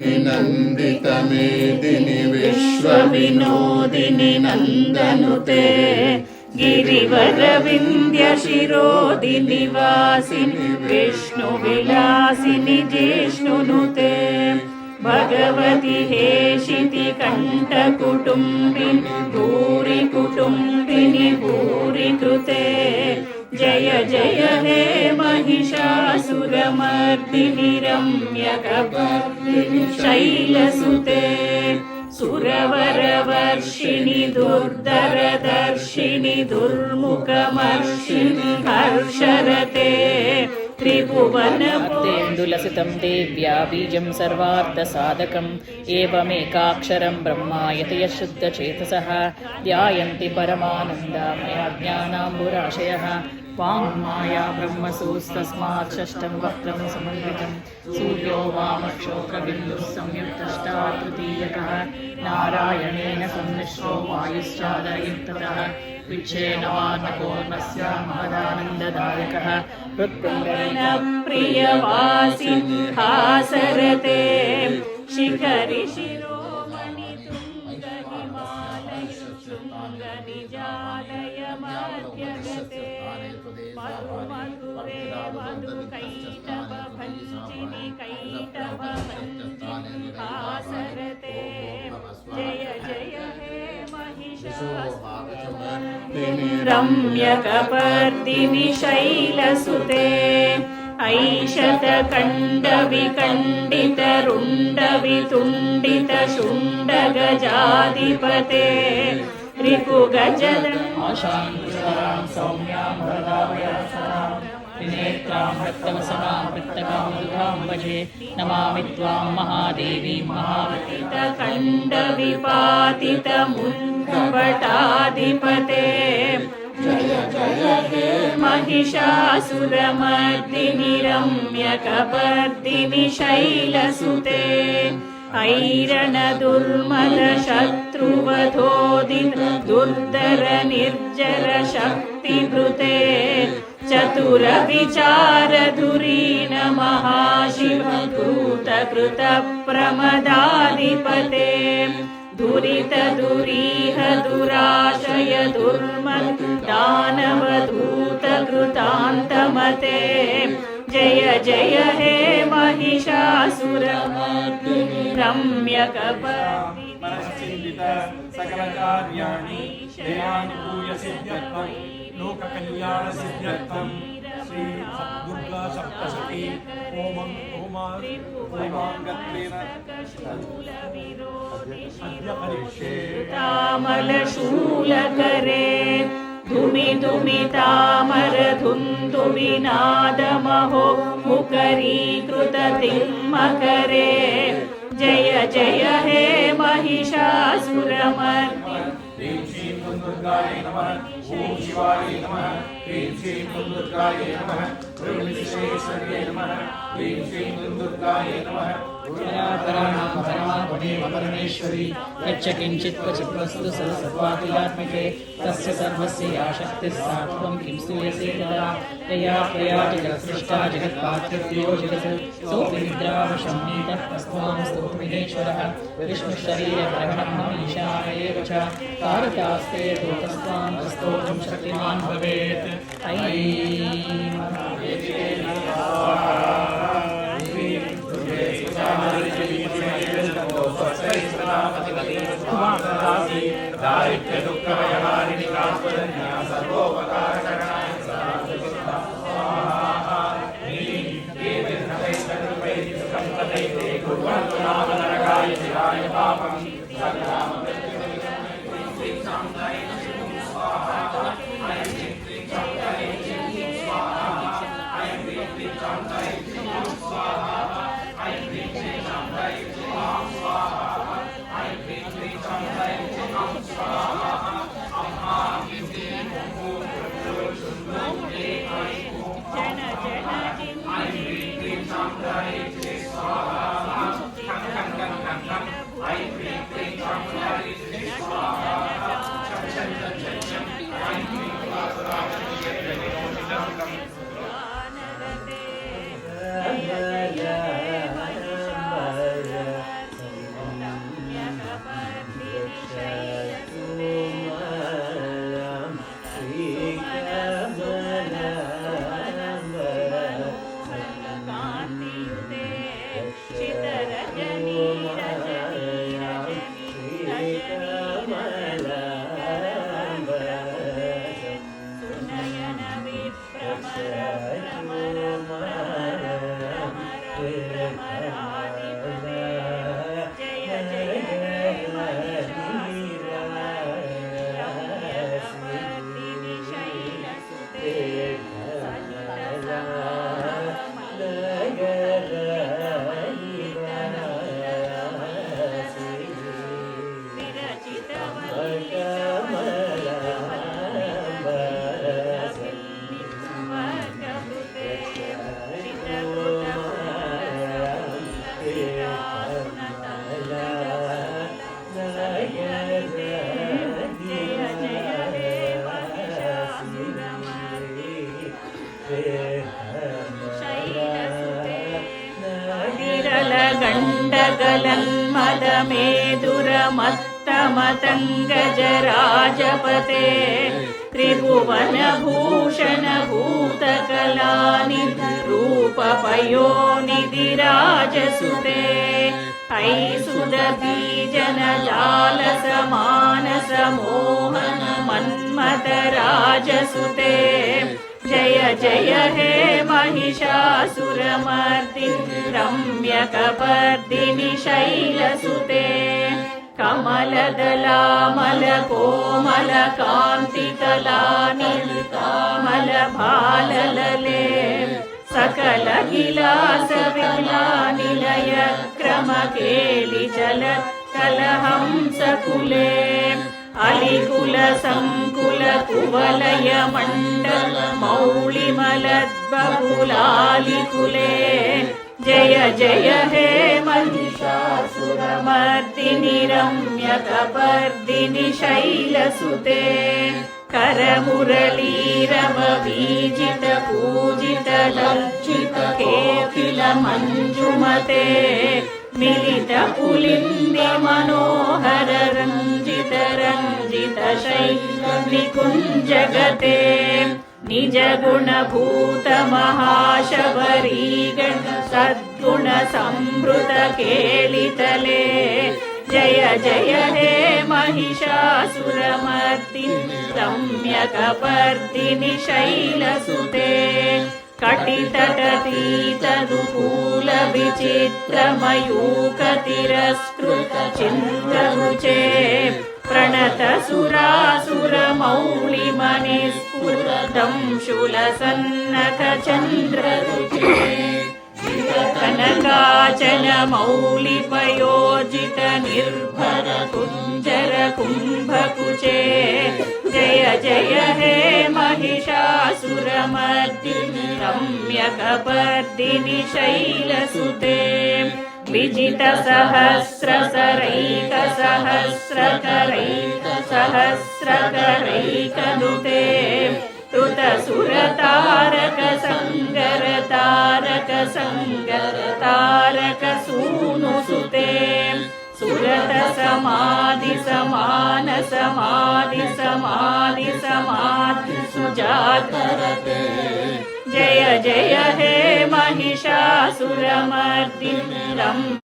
नन्दितमेदिनि विश्वविनोदिनि नन्दनुते गिरिवरविन्द्यशिरोदिनि वासिनि विष्णुविलासिनि जिष्णुनुते भगवति हेशिति कण्ठकुटुम्बिनि भूरि कुटुम्बिनि भूरि कृते जय जय हे महिषासुरमर्दिनि रम्यकपर्दिनि शैलसुते सुरवरवर्षिणि दुर्धरदर्शिनि दुर्मुखमर्षिणि हर्षरते त्रिभुवनतेन्दुलसितं देव्या बीजं सर्वार्थसाधकम् एवमेकाक्षरं ब्रह्मायति यशुद्धचेतसः ध्यायन्ति परमानन्दामया ज्ञानाम्बुराशयः वाङ्माया ब्रह्मसूस्तस्मात् षष्ठं वक्त्रं समन्वितं सूर्यो वामक्षोत्रबिन्दुः संयुक्तष्टा तृतीयकः नारायणेन सम्मिश्रो वायुश्चादयुक्ततः विच्छेनवान्नपूर्णस्य महदानन्ददायकः हृत्पुण्डरीकप्रियवासिनि हासरते शिखरि शिरोमणि तुङ्गनिमालय मध्यगते मधुमधुरे मधुकैटभञ्जिनि कैटभञ्जिनि हासरते जय जय हे महिषासुरमर्दिनि रम्यकपर्दिनि शैलसुते ऐशतकण्डविकण्डितरुण्डवितुण्डितशुण्डगजाधिपते रिपुगजदं सौम्यां वरदाभयासनां त्रिनेत्रां रक्तवसनां वृत्तकामदुघां भजे नमामि त्वां महादेवीं महावतितकण्डविपातितमुण्डवटाधिपते जय जय हे महिषासुरमर्दिनि रम्यकपर्दिनि शैलसुते ऐरणदुर्मदशत्रुवधोदित दुर्धर निर्जर शक्तिभृते चतुरविचारधुरीन महाशिवभूतकृतप्रमदाधिपते दुरितदुरीह दुराशय दुर्मद दानवधूतकृतान्तमते जय जय हे महिषासुरमर्दिनि रम्यकपर्दिनि सकलकार्याणि श्रेयानुकूय सिद्ध्यर्थं लोककल्याणसिद्ध्यर्थं श्री दुर्गा सप्तशती होमाङ्गत्वेन अद्य करिष्ये तामलशूलकरे धुमि धुमि तामर धुन्दुविनादमहो मुखरीकृततिम्मकरे जय जय हे महिषासुरमर्दिनि ह्रीं श्रीं दुर्गायै नमः ॐ शिवायै नमः ह्रीं श्रीं दुर्गायै नमः ॐ विश्वेश्वर्यै नमः ह्रीं श्रीं दुर्गायै नमः पराणां परमापदेव परमेश्वरी यच्च किञ्चित् क्वचित् वस्तु सर्वातिलात्मिके तस्य सर्वस्य या शक्तिः सा त्वं किं स्तूयसे तदा यया त्वया जगत्सृष्टा जगत्पात्रत्यो जगत् सोऽपि निद्रावशं नीतः तस्त्वां स्तोतुमिदेश्वरः विष्णुशरीरग्रहणं ईशान एव च कारतास्ते तस्त्वां स्तोतुं शक्तिमान् भवेत् दारिद्र्य दुःखभयहारिणि कात्वजन्या सर्वोपकारकरणाय कुर्वन्तु नाम नरकाय शिवाय पापं जन मण्डगलन्मदमेदुरमत्तमतङ्गजराजपते त्रिभुवनभूषण भूतकलानिधि रूपपयोनिधिराजसुते ऐसुदबीजनजालसमानसमोहन मन्मथराजसुते जय जय हे महिषासुरमर्दिनि रम्यकपर्दिनि शैलसुते कमलदलामलकोमलकान्तिकलानिलकामलभाललले सकलगिलासविलानिलय क्रमकेलिचलत्कलहंसकुले अलिकुलसङ्कुलकुवलय मण्डल मौलिमलद्बहुलालिकुले जय जय हे महिषासुरमर्दिनि रम्यकपर्दिनि शैलसुते करमुरलीरववीजित पूजित लज्जित कोकिल मञ्जुमते मिलित पुलिन्दि मनोहर रञ्जित रञ्जित शैल निकुञ्जगते निज गुणभूत महाशबरीगण सद्गुण संभृत केलितले जय जय हे महिषासुरमर्दिनि रम्यकपर्दिनि शैलसुते कटितटतीतदुकूल विचित्रमयूख तिरस्कृत चिन्द्ररुचे प्रणत सुरासुरमौलिमनिस्फुरदंशुलसन्नख चन्द्ररुचे कनकाचल मौलिपयोजित निर्भर कुञ्जर कुम्भकुचे जय जय हे महिषासुरमर्दिनि रम्यकपर्दिनि शैलसुते विजित सहस्रसरैक सहस्रकरैक सहस्रकरैकनुते ऋत सुरतारक संगर तारक संगर तारक सूनुसुते सुरत समाधि समान समाधि समाधि समाधि सुजातरते जय जय हे महिषासुरमर्दिनि